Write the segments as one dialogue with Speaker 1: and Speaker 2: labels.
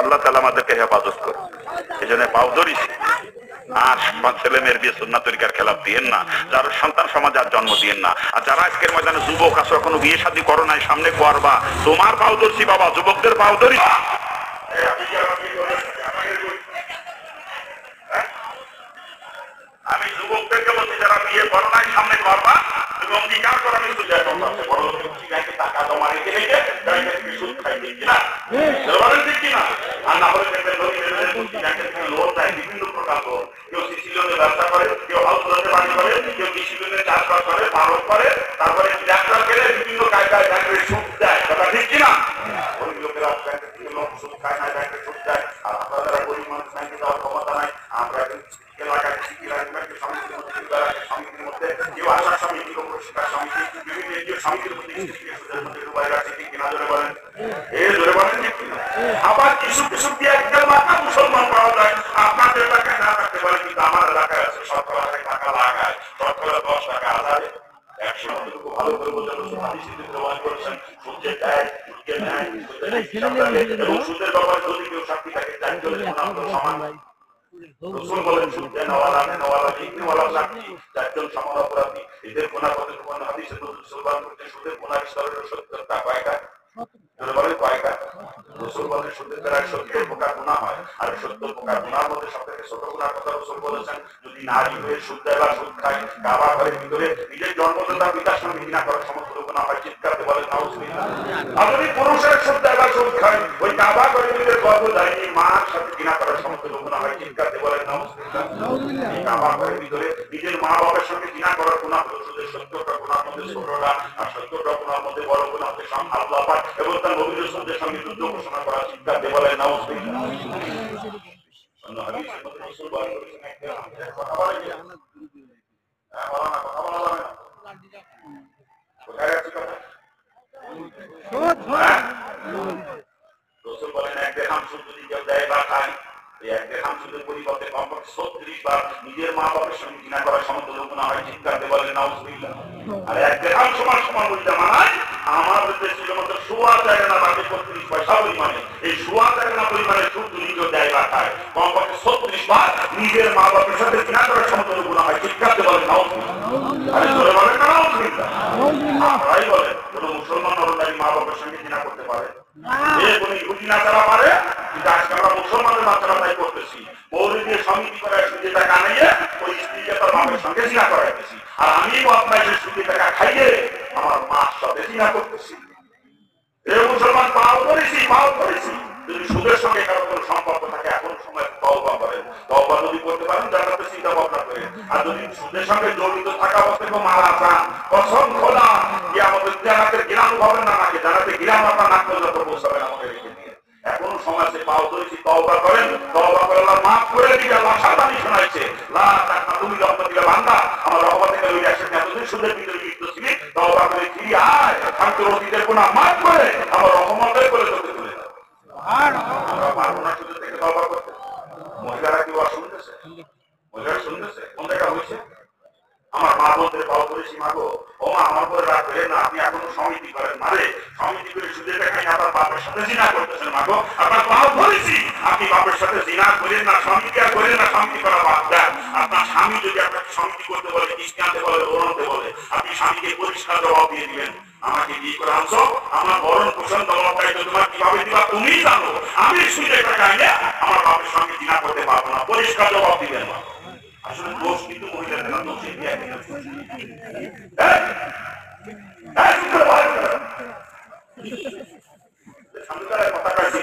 Speaker 1: আল্লাহ তাআলা আমাদেরকে হেফাজত করে। এই জন্য পাও ধরিস আর ছেলে মেয়ের বিয়ে সুন্নাত তরিকার খেলাফ দিয়েন না, যার সন্তান সমাজ আর জন্ম দিয়েন না। আর যারা আজকের ময়দানে যুবক আছো, এখনো বিয়ে শাদী করো নাই, সামনে করবা, তোমার পাও ধরছি বাবা, যুবকদের পাও ধরিস। আমি যুবকদেরকে বলছি যারা বিয়ে করো নাই সামনে করবা, তুমি অঙ্গীকার করো আমি সুজায় করতে বড় ব্যাংকে টাকা জমা রেখে রেখে ব্যাংকের থেকে সুদ খাই, ঠিক কিনা? ঠিক কিনা? আর না হলে দেখবেন ব্যাংকের থেকে লোন দেয়, বিভিন্ন প্রকার লোন। কেউ সিসি লোনে ব্যবসা করে, কেউ হাউস লোনে বাড়ি করে, কেউ কৃষি লোনে চাষবাস করে, পালন করে, তারপরে ব্যবসা করে বিভিন্ন কায়দায় ব্যাংকের সুদ দেয়, কথা ঠিক কিনা? ওই লোকেরা ব্যাংকের থেকে লোন সুদ খায় না, ব্যাংকের সুদ দেয়। আর আমরা যারা গরিব মানুষ ব্যাংকে যাওয়ার ক্ষমতা নাই, আমরা এলাকায় সমিতির মধ্যে কেউ আশা সমিতি, কেউ পুরস্কার সমিতি, বিভিন্ন সমিতির মধ্যে বলেন এ ধরে বলেন ঠিক কিনা? আবার কিছু কিছু দিয়ে একদম মাথা মুসলমান পাওয়া যায়, আপনাদের এলাকায় না থাকতে পারে, কিন্তু আমার এলাকায় আছে, শতকরা টাকা লাগায়, শতকরা 10 টাকা আধারে 100 মতটুকু ভালো করে বোঝানো প্রমাণ করেছেন। সূর্যের দেয়, সূর্যের নেয়, এবং সুদের ব্যাপারে যদি কেউ সাক্ষী থাকে তাই চলে সমান। রসুল বলেন সূর্যে নেওয়ালা নেওয়ালা নেওয়ালা সাক্ষী 4 জন সমান অপরাধী। এদের গুনাহ কত কোন হাদিসে নবী সাল্লাল্লাহু আলাইহি ওয়াসাল্লাম সুদের গুনাহ স্তরের 70টা কয়টা? বলে কয়টা? রসুল বলেন সুদের দ্বারা 70 প্রকার গুনাহ হয়, আর 70 প্রকার গুনাহের মধ্যে সবথেকে ছোট গুনাহ কথা রসুল বলেছেন যদি নারী হয়ে সুদ দেয় বা সুদ খায়, কাবা ঘরের ভিতরে নিজের জন্মদাতা পিতার সঙ্গে ঘৃণা করার সমস্ত গুনাহ হয়, চিৎকারতে বলেন নাউজুবিল্লাহ। আর যদি পুরুষের সুদ দেয় বা সুদ খায়, ওই কাবা ঘরের ভিতরে গর্ভধারিণী মার সাথে ঘৃণা করার সমস্ত গুনাহ হয়, চিৎকারতে বলেন নাউজুবিল্লাহ। এই কাবা ঘরের ভিতরে নিজের মা বাবার সঙ্গে ঘৃণা করার গুনাহ হলো সুদের 70টা গুনাহের মধ্যে ছোটটা, আর 70টা গুনাহের মধ্যে বড় গুনাহ হচ্ছে আল্লাহ পাক এবং তার নবী রাসূলের সঙ্গে যুদ্ধ ঘোষণা করা, চিৎকারতে বলেন নাউজুবিল্লাহ। অন্য হাদিসের মধ্যে রাসূল বলেন একটা কথা বলে যে কথা বলা যাবে না, কোথায় আছে কথা? রাসূল বলেন এক দেড়হাম সুদ যদি কেউ দেয় বা খায়, এই এক দেড়হাম সুদের পরিবর্তে কমপক্ষে 36 বার নিজের মা বাবার সঙ্গে ঘৃণা করার সমতুল্য গুনাহ হয়, চিৎকারতে বলেন নাউজুবিল্লাহ। আর এক দেড়হাম সমান সমান ওই জামানায় আমাদের দেশে মাত্র সোয়া জায়গা না বাকি 36 পয়সা পরিমাণে, এই সোয়া জায়গা না পরিমাণে সুদ যদি কেউ দেয় বা খায়, কমপক্ষে 36 বার নিজের মা বাবার সাথে ঘৃণা করার সমতুল্য গুনাহ হয়, চিৎকারতে বলেন নাউজুবিল্লাহ। আরে জোরে বলেন না নাউজুবিল্লাহ। আপনারাই বলেন কোন মুসলমান নরনারী মা বাবার সঙ্গে ঘৃণা করতে পারে? যে কোন ইহুদি না তারা পারে, কিন্তু আজকে আমরা মুসলমানের বাচ্চারা তাই করতেছি। মৌলী দিয়ে সমিতি করে সুদে টাকা নিয়ে ওই স্ত্রীকে তার বাপের সঙ্গে জিনা করাইতেছি, আর আমি আপনার সুদে টাকা খাইয়ে আমার মার সাথে জিনা করতেছি। এ মুসলমান পাও করেছি। যদি সুদের সঙ্গে কারো কোনো সম্পর্ক থাকে এখন সময় তওবা করেন, তওবা যদি করতে পারেন জান্নাতে চিন্তা ভাবনা করেন। আর যদি সুদের সঙ্গে জড়িত থাকা অবস্থায় মারা যান, কসম খোদা কিয়ামতের জান্নাতের ঘৃণা পাবেন না, নাকি জান্নাতে ঘৃণা আপনার নাক পর্যন্ত পৌঁছাবেন আমাকে রেখে দিয়ে। এখনো সময় আছে, পাও ধরেছি, তওবা করেন, তওবা করে আল্লাহ মাফ করে দিবে। আল্লাহ সাবধানী শোনাইছে, লা তাকনা তুমি রহমতিকা বান্দা, আমার রহমত থেকে ওই একসাথে এতদিন সুদের ভিতরে লিপ্ত ছিলি, তওবা করে ফিরে আয়, আমি তোর অতীতের গুনাহ মাফ করে আমার রহমতের করে তোকে তুলে দেব। আমরা পারবো না সুদের থেকে তওবা করতে? মহিলারা কি ওয়াজ শুনতেছে? মহিলারা শুনতেছে? কোন জায়গা হয়েছে? আমার মা বলতে পাও করেছি, মাগো ও মা আমার পরে রাগ করে না, আপনি এখনো সমিতি করেন, মারে সমিতি করে সুদের টাকা আপনার বাপের সাথে জিনা করতেছেন, মাগো আপনার পাও ধরেছি, আপনি বাপের সাথে জিনা করেন না, সমিতি আর করেন না, সমিতি করা বাদ দেন। আপনার স্বামী যদি আপনাকে সমিতি করতে বলে, কিস্তি আনতে বলে, লোন আনতে বলে, আপনি স্বামীকে পরিষ্কার জবাব দিয়ে দিবেন, আমাকে বিয়ে করে আনছো, আমার ভরণ পোষণ জবাবটাই তো তোমার কিভাবে দিবা তুমি জানো, আমি সুদের টাকা এনে আমার বাপের সঙ্গে জিনা করতে পারবো না, পরিষ্কার জবাব দিবেন। আসলে দোষ কিন্তু মহিলাদের না, দোষ দিয়ে কথা কাছে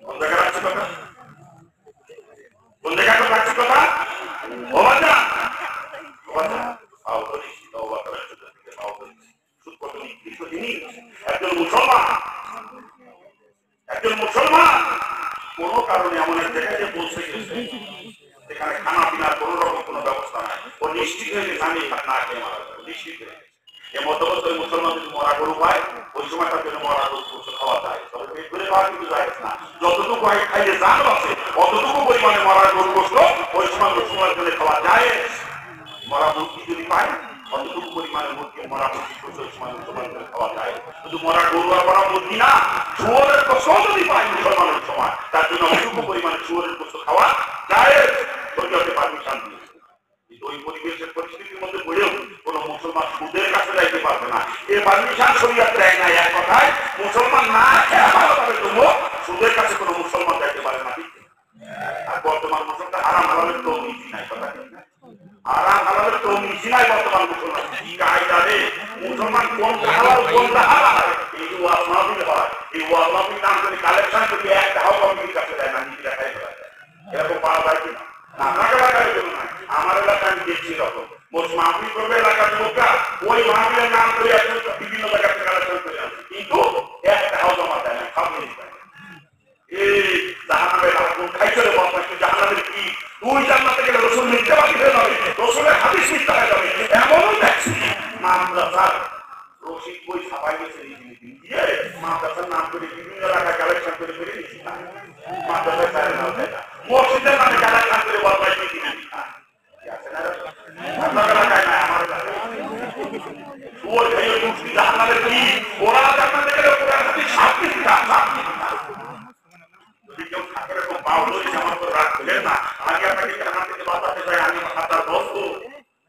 Speaker 1: কোন জায়গায় রাখছি কথা, কোন জায়গায় রাখছি কথা, ও বাচ্চা একজন মুসলমান কোন কারণে এমন এক জায়গায় পৌঁছে গেছে যেখানে খানা পিনার কোন রকম কোন ব্যবস্থা নাই, ও নিশ্চিত হয়ে গেছে আমি না খেয়ে মারা যাবো, নিশ্চিত হয়ে গেছে। এ মধ্যবর্ত ওই মুসলমান যদি মরা গরু পায়, ওই সময় তার জন্য মরা গরু খাওয়া যায়, তবে পেট ভরে খাওয়া কিন্তু যায় না। যতটুকু আগে খাইলে জান আছে অতটুকু পরিমাণে মরা গরু গোস্ত ওই সময় মুসলমানের জন্য খাওয়া যায়। মরা মুরগি যদি পায় কতটুকু পরিমাণে মুরগি মরা মুরগি প্রচুর সময় মুসলমান করে খাওয়া যায়। শুধু মরা গরু আর মরা মুরগি না, শুয়োরের গোশত যদি পায় মুসলমানের সময়, তার জন্য অসংখ্য পরিমাণে শুয়োরের গোশত খাওয়া যায়। শরীয়তে পারমিশন দিয়েছে। ওই পরিবেশের পরিস্থিতির মধ্যে পড়েও কোন মুসলমান সুদের কাছে যাইতে পারবে না, এর পারমিশন শরীয়ত দেয় না। এক কথায় মুসলমান না খেয়ে ভালোভাবে জন্য সুদের কাছে কোন মুসলমান যাইতে পারে না। আর বর্তমান মুসলমান আরাম হালালের তো মিশি নাই, কথা আরাম হালালের তো মিশি নাই বর্তমান মুসলমান। কি কায়দা রে, মুসলমান কোনটা হালাল কোনটা হারাম এই যে ওয়াজ মাহফিল হয়, এই ওয়াজ মাহফিল নাম করে কালেকশন করে একটা হাও কমিটির কাছে দেয় না, নিজে দেখাই দেয়। এরকম পাওয়া যায় কিনা? আপনার এলাকায় জন্য নয়, আমার এলাকায় আমি দেখছি এরকম মাহফিল করবে এলাকার লোকরা, ওই মাহফিলের নাম করে বিভিন্ন জায়গা থেকে কালেকশন করে আসে, কিন্তু একটা হাও জমা দেয় না, সব জিনিস দেয়। এই জাহান্নামের আগুন খাইছে রে বাবা, জাহান্নামের কি তুই জান্নাতে গেলে রসুল মিথ্যাবাদী হয়ে যাবে, রসুলের হাদিস মিথ্যা হয়ে যাবে। এমনও দেখছি মাদ্রাসার রশিদ বই ছাপাই গেছে এই জিনিস দিয়ে মাদ্রাসার নাম করে বিভিন্ন এলাকায় কালেকশন করে ফেলে দিচ্ছি না, মাদ্রাসায় চায় না, মসজিদের নামে কালেকশন করে বদলাই দিয়ে দিলেন আপনার এলাকায় নাই, আমার এলাকায় ওর ভাইয়ের মুক্তি জাহান্নামের কি ওরা জান্নাতে গেলে ওরা হাদিস সাক্ষী দিতা সাক্ষী দিতা। যদি কেউ থাকে এরকম বাউদরি আমার তো রাগ পেলেন না, আগে আপনাকে জাহান্নাম থেকে বাঁচাতে চাই, আমি হাতার বস্তু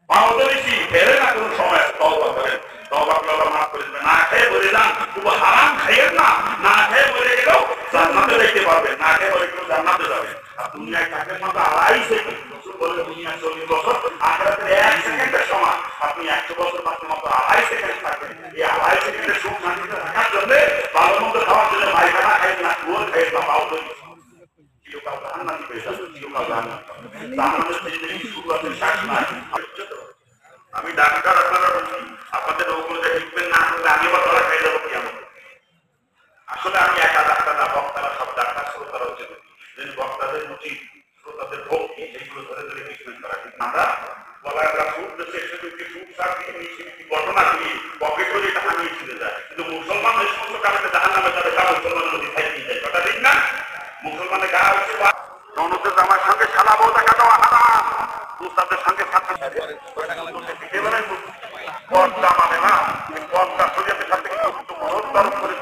Speaker 1: বাউদরি কি ফেরে না কোনো সময় তওবা করেন, তওবা করে আল্লাহ মাফ করে দেবেন। না খেয়ে বলে যান তবু হারাম খাইয়েন না, না খেয়ে বলে গেলেও জান্নাতে দেখতে পারবেন, না খেয়ে বলে গেলেও জান্নাতে যাবেন। আর দুনিয়ায় থাকেন মাত্র 2.5 সেকেন্ড, রসুল বলে দুনিয়া 40 বছর, আখিরাতে 1 সেকেন্ডের সমান। আপনি 100 বছর মাত্র 2.5 সেকেন্ড থাকবেন। এই 2.5 সেকেন্ডের সুখ শান্তিতে থাকার জন্য ভালো মন্দ খাওয়ার জন্য পায়খানা খাইন না, কুয়োর খাইন না, বাউদরি চিরকাল জাহান্নামী হয়ে যাবে, চিরকাল জাহান্নামী। জাহান্নামের জিন্দেগি শুরু আছে শেষ নাই। আমি ডাক্তার, আপনারা বলছি আপনাদের রোগগুলো ট্রিটমেন্ট না করলে আমি আবার ধরা খাই যাবো কি আমার। আসলে আমি একা ডাক্তার না, বক্তারা সব ডাক্তার, শ্রোতারা হচ্ছে বক্তাদের উচিত শ্রোতাদের ভক্তি সেইগুলো ধরে ধরে ট্রিটমেন্ট করা। কিন্তু আমরা বলায় আমরা ফুট দেশে এসে ফুট সার দিয়ে ঘটনা দিয়ে পকেট করে টাকা নিয়ে চলে যায়, কিন্তু মুসলমান এই সমস্ত কারণে জাহান্নামে যাবে, তা মুসলমানের মধ্যে খাইতে যায়, কথা ঠিক না? মুসলমানের গা হচ্ছে ননদের জামার সঙ্গে সাদা বউ দেখা দেওয়া হারাম, উস্তাদের সঙ্গে পর্দা মানে না, পর্দা শরীয়তের সাথে কিন্তু মনোত্তর করে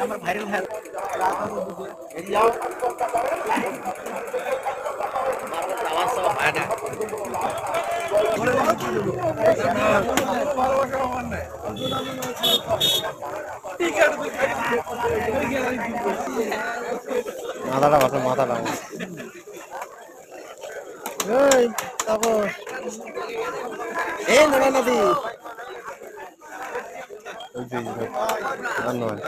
Speaker 2: আমার ভাইরাল হয় মাথাটা বসে মাথাটা তারপর এই নড়া নদী ধন্যবাদ।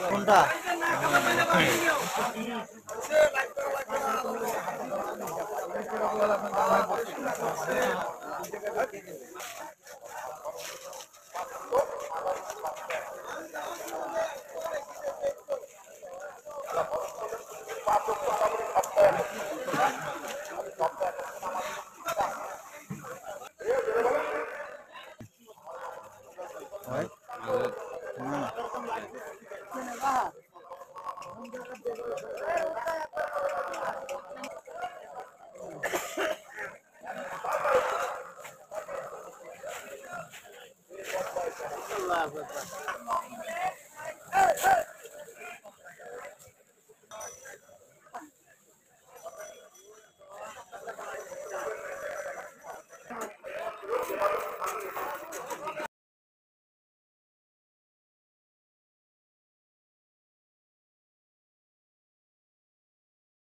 Speaker 2: কোনটা